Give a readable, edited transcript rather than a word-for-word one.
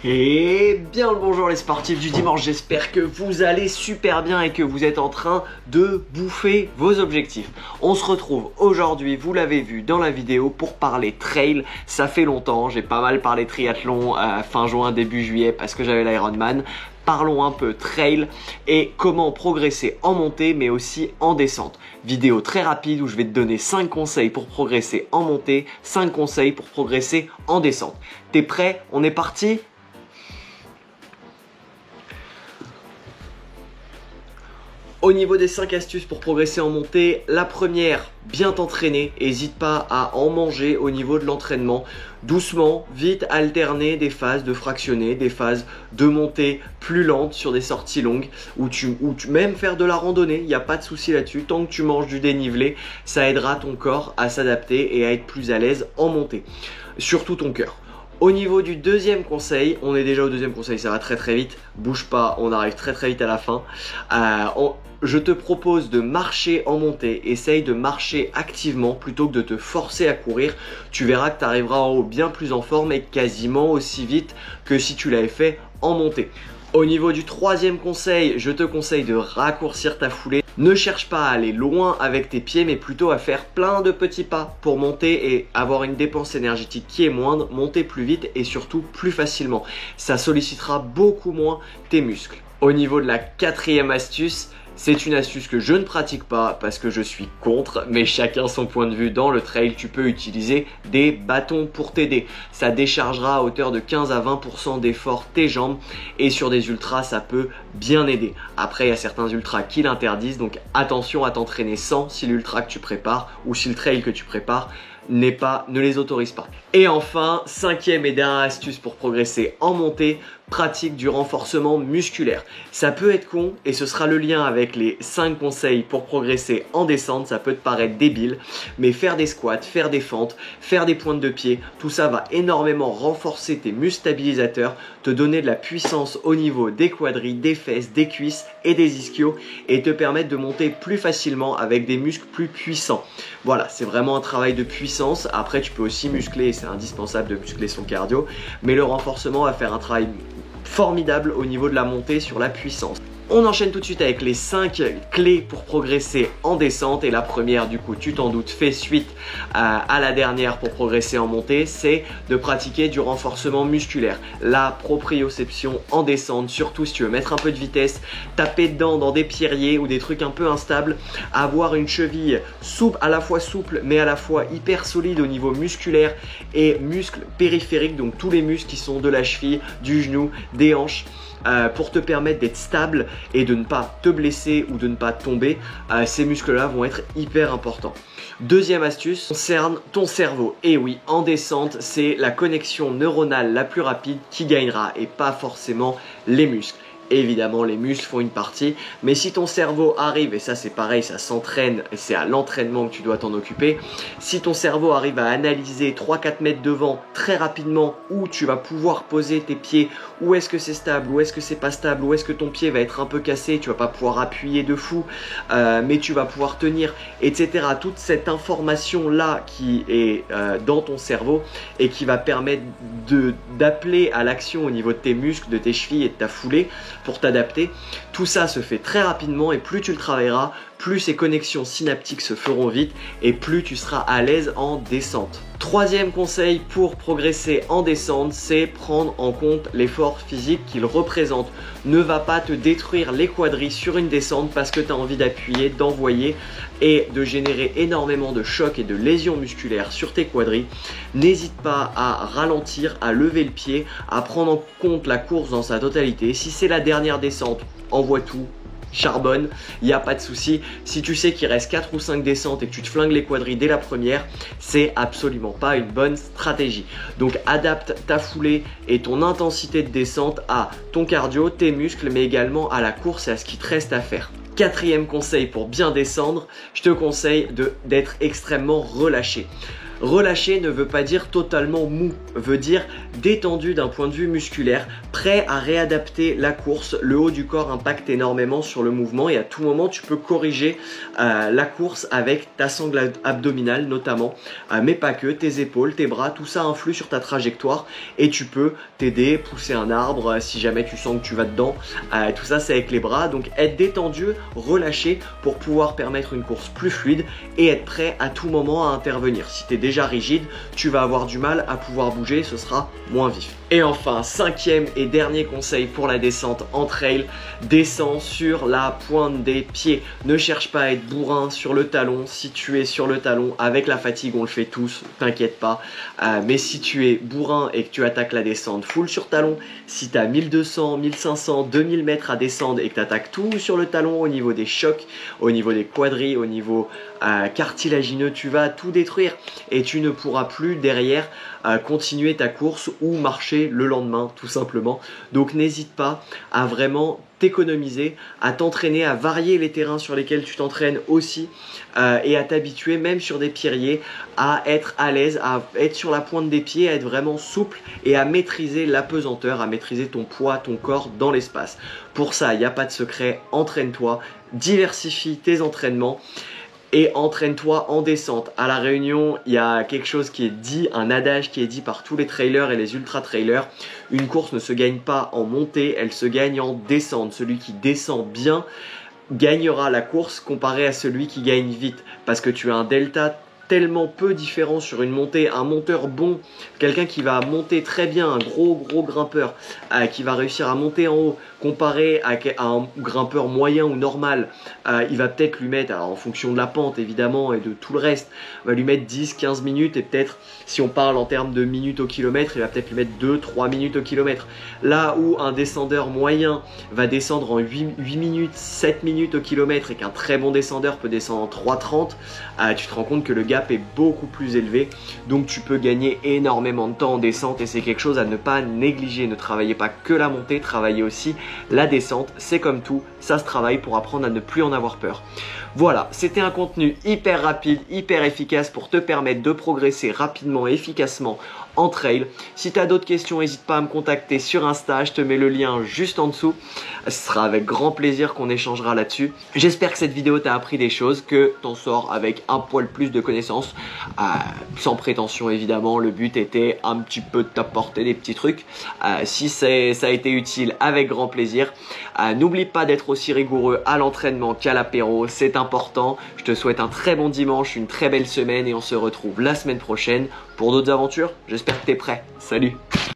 Et bien le bonjour les sportifs du dimanche, j'espère que vous allez super bien et que vous êtes en train de bouffer vos objectifs. On se retrouve aujourd'hui, vous l'avez vu dans la vidéo, pour parler trail. Ça fait longtemps, j'ai pas mal parlé triathlon fin juin, début juillet parce que j'avais l'Ironman. Parlons un peu trail et comment progresser en montée mais aussi en descente. Vidéo très rapide où je vais te donner 5 conseils pour progresser en montée, 5 conseils pour progresser en descente. T'es prêt? On est parti? Au niveau des 5 astuces pour progresser en montée, la première, bien t'entraîner. N'hésite pas à en manger au niveau de l'entraînement. Doucement, vite alterner des phases de fractionner, des phases de montée plus lentes sur des sorties longues ou même faire de la randonnée, il n'y a pas de souci là-dessus. Tant que tu manges du dénivelé, ça aidera ton corps à s'adapter et à être plus à l'aise en montée. Surtout ton cœur. Au niveau du deuxième conseil, on est déjà au deuxième conseil, ça va très très vite, bouge pas, on arrive très très vite à la fin. Je te propose de marcher en montée, essaye de marcher activement plutôt que de te forcer à courir. Tu verras que tu arriveras en haut bien plus en forme et quasiment aussi vite que si tu l'avais fait en montée. Au niveau du troisième conseil, je te conseille de raccourcir ta foulée. Ne cherche pas à aller loin avec tes pieds, mais plutôt à faire plein de petits pas pour monter et avoir une dépense énergétique qui est moindre, monter plus vite et surtout plus facilement. Ça sollicitera beaucoup moins tes muscles. Au niveau de la quatrième astuce, c'est une astuce que je ne pratique pas parce que je suis contre, mais chacun son point de vue. Dans le trail, tu peux utiliser des bâtons pour t'aider. Ça déchargera à hauteur de 15 à 20% d'effort tes jambes et sur des ultras, ça peut bien aider. Après, il y a certains ultras qui l'interdisent, donc attention à t'entraîner sans si l'ultra que tu prépares ou si le trail que tu prépares ne les autorise pas. Et enfin, cinquième et dernière astuce pour progresser en montée, pratique du renforcement musculaire. Ça peut être con et ce sera le lien avec les 5 conseils pour progresser en descente. Ça peut te paraître débile, mais faire des squats, faire des fentes, faire des pointes de pied, tout ça va énormément renforcer tes muscles stabilisateurs, te donner de la puissance au niveau des quadris, des fesses, des cuisses et des ischios et te permettre de monter plus facilement avec des muscles plus puissants. Voilà, c'est vraiment un travail de puissance. Après, tu peux aussi muscler, c'est indispensable de muscler son cardio, mais le renforcement va faire un travail formidable au niveau de la montée sur la puissance. On enchaîne tout de suite avec les 5 clés pour progresser en descente et la première, du coup tu t'en doutes, fait suite à la dernière pour progresser en montée, c'est de pratiquer du renforcement musculaire. La proprioception en descente, surtout si tu veux mettre un peu de vitesse, taper dedans dans des pierriers ou des trucs un peu instables, avoir une cheville souple, à la fois souple mais à la fois hyper solide au niveau musculaire et muscles périphériques, donc tous les muscles qui sont de la cheville, du genou, des hanches. Pour te permettre d'être stable et de ne pas te blesser ou de ne pas tomber, ces muscles-là vont être hyper importants. Deuxième astuce concerne ton cerveau. Et oui, en descente, c'est la connexion neuronale la plus rapide qui gagnera et pas forcément les muscles. Évidemment, les muscles font une partie, mais si ton cerveau arrive, et ça c'est pareil, ça s'entraîne, et c'est à l'entraînement que tu dois t'en occuper, si ton cerveau arrive à analyser 3-4 mètres devant très rapidement, où tu vas pouvoir poser tes pieds, où est-ce que c'est stable, où est-ce que c'est pas stable, où est-ce que ton pied va être un peu cassé, tu vas pas pouvoir appuyer de fou, mais tu vas pouvoir tenir, etc. Toute cette information-là qui est dans ton cerveau et qui va permettre d'appeler à l'action au niveau de tes muscles, de tes chevilles et de ta foulée, pour t'adapter. Tout ça se fait très rapidement et plus tu le travailleras, plus ces connexions synaptiques se feront vite et plus tu seras à l'aise en descente. Troisième conseil pour progresser en descente, c'est prendre en compte l'effort physique qu'il représente. Ne va pas te détruire les quadris sur une descente parce que tu as envie d'appuyer, d'envoyer et de générer énormément de chocs et de lésions musculaires sur tes quadris. N'hésite pas à ralentir, à lever le pied, à prendre en compte la course dans sa totalité. Si c'est la dernière descente, envoie tout, charbonne, il n'y a pas de souci. Si tu sais qu'il reste 4 ou 5 descentes et que tu te flingues les quadris dès la première, c'est absolument pas une bonne stratégie. Donc adapte ta foulée et ton intensité de descente à ton cardio, tes muscles, mais également à la course et à ce qui te reste à faire. Quatrième conseil pour bien descendre, je te conseille d'être extrêmement relâché. Relâché ne veut pas dire totalement mou, veut dire détendu d'un point de vue musculaire, prêt à réadapter la course. Le haut du corps impacte énormément sur le mouvement et à tout moment tu peux corriger la course avec ta sangle abdominale notamment, mais pas que, tes épaules, tes bras, tout ça influe sur ta trajectoire et tu peux t'aider, pousser un arbre si jamais tu sens que tu vas dedans, tout ça c'est avec les bras. Donc être détendu, relâché pour pouvoir permettre une course plus fluide et être prêt à tout moment à intervenir. Si tu es déjà rigide, tu vas avoir du mal à pouvoir bouger, ce sera moins vif. Et enfin, cinquième et dernier conseil pour la descente en trail, descends sur la pointe des pieds. Ne cherche pas à être bourrin sur le talon. Si tu es sur le talon, avec la fatigue, on le fait tous, t'inquiète pas. Mais si tu es bourrin et que tu attaques la descente full sur talon, si tu as 1200, 1500, 2000 mètres à descendre et que tu attaques tout sur le talon au niveau des chocs, au niveau des quadris, au niveau cartilagineux, tu vas tout détruire et tu ne pourras plus derrière continuer ta course ou marcher le lendemain tout simplement. Donc n'hésite pas à vraiment t'économiser, à t'entraîner, à varier les terrains sur lesquels tu t'entraînes aussi et à t'habituer même sur des pierriers à être à l'aise, à être sur la pointe des pieds, à être vraiment souple et à maîtriser la pesanteur, à maîtriser ton poids, ton corps dans l'espace. Pour ça, il n'y a pas de secret, entraîne-toi, diversifie tes entraînements. Et entraîne-toi en descente. À La Réunion, il y a quelque chose qui est dit, un adage qui est dit par tous les trailers et les ultra-trailers. Une course ne se gagne pas en montée, elle se gagne en descente. Celui qui descend bien gagnera la course comparé à celui qui gagne vite. Parce que tu as un delta tellement peu différent sur une montée. Un monteur bon, quelqu'un qui va monter très bien, un gros grimpeur qui va réussir à monter en haut, comparé à un grimpeur moyen ou normal, il va peut-être lui mettre, alors en fonction de la pente évidemment et de tout le reste, va lui mettre 10-15 minutes et peut-être, si on parle en termes de minutes au kilomètre, il va peut-être lui mettre 2-3 minutes au kilomètre. Là où un descendeur moyen va descendre en 8 minutes, 7 minutes au kilomètre et qu'un très bon descendeur peut descendre en 3,30, tu te rends compte que le gap est beaucoup plus élevé. Donc tu peux gagner énormément de temps en descente et c'est quelque chose à ne pas négliger. Ne travaillez pas que la montée, travaillez aussi la descente. C'est comme tout, ça se travaille pour apprendre à ne plus en avoir peur. Voilà, c'était un contenu hyper rapide, hyper efficace pour te permettre de progresser rapidement et efficacement en trail. Si tu as d'autres questions, n'hésite pas à me contacter sur Insta, je te mets le lien juste en dessous. Ce sera avec grand plaisir qu'on échangera là-dessus. J'espère que cette vidéo t'a appris des choses, que t'en sors avec un poil plus de connaissances, sans prétention évidemment. Le but était un petit peu de t'apporter des petits trucs. Si ça a été utile, avec grand plaisir. N'oublie pas d'être aussi rigoureux à l'entraînement qu'à l'apéro, c'est important. Je te souhaite un très bon dimanche, une très belle semaine et on se retrouve la semaine prochaine pour d'autres aventures. J'espère que tu es prêt. Salut!